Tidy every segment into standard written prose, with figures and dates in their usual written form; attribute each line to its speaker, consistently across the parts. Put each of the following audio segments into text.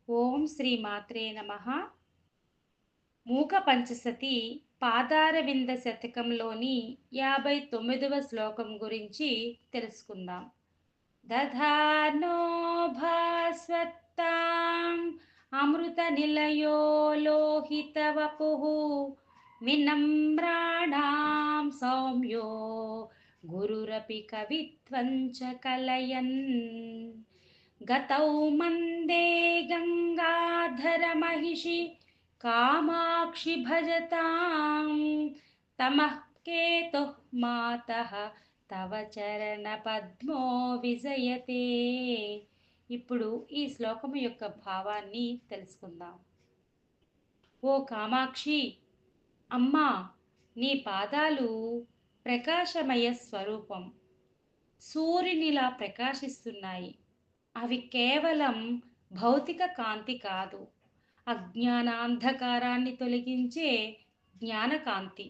Speaker 1: ఓం శ్రీ మాత్రే నమః. మూక పంచసతి పాదారవింద శతకంలోని 59వ శ్లోకం గురించి తెలుసుకుందాం. దధానో భాస్వత్తాం అమృత నిలయో లోహిత వపుః వినమ్రాణాం సౌమ్యో గురురపి కవిత్వం చ కలయన్ గతౌ మందే గంగాధర మహిషి కామాక్షి భజతాం తమః కేతుః మాతః తవ చరణ పద్మో విజయతే. ఇప్పుడు ఈ శ్లోకము యొక్క భావాన్ని తెలుసుకుందాం. ఓ కామాక్షి, అమ్మా, నీ పాదాలు ప్రకాశమయ స్వరూపం, సూర్యునిలా ప్రకాశిస్తున్నాయి. అవి కేవలం భౌతిక కాంతి కాదు, అజ్ఞానాంధకారాన్ని తొలగించే జ్ఞానకాంతి.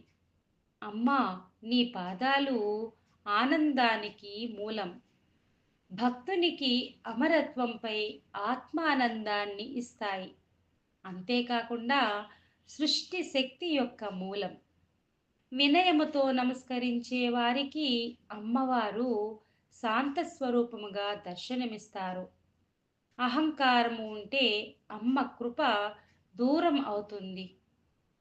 Speaker 1: అమ్మా, నీ పాదాలు ఆనందానికి మూలం, భక్తునికి అమరత్వంపై ఆత్మానందాన్ని ఇస్తాయి. అంతేకాకుండా సృష్టి శక్తి యొక్క మూలం. వినయముతో నమస్కరించే వారికి అమ్మవారు శాంత స్వరూపముగా దర్శనమిస్తారు. అహంకారము ఉంటే అమ్మ కృప దూరం అవుతుంది.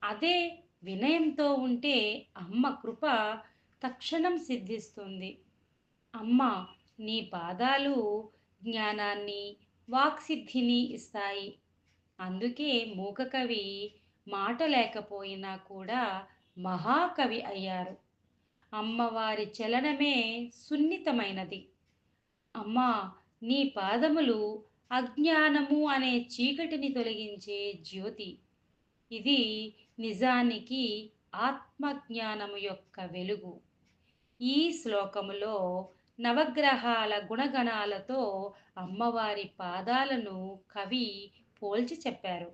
Speaker 1: అదే వినయంతో ఉంటే అమ్మ కృప తక్షణం సిద్ధిస్తుంది. అమ్మ, నీ పాదాలు జ్ఞానాన్ని, వాక్సిద్ధిని ఇస్తాయి. అందుకే మూక కవి మాట లేకపోయినా కూడా మహాకవి అయ్యారు. అమ్మవారి చలనమే సున్నితమైనది. అమ్మా, నీ పాదములు అజ్ఞానము అనే చీకటిని తొలగించే జ్యోతి. ఇది నిజానికి ఆత్మజ్ఞానము యొక్క వెలుగు. ఈ శ్లోకములో నవగ్రహాల గుణగణాలతో అమ్మవారి పాదాలను కవి పోల్చి చెప్పారు.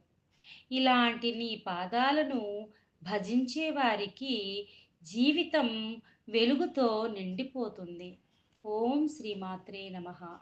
Speaker 1: ఇలాంటి నీ పాదాలను భజించే వారికి జీవితం వెలుగుతో నిండిపోతుంది. ఓం శ్రీ మాత్రే నమః.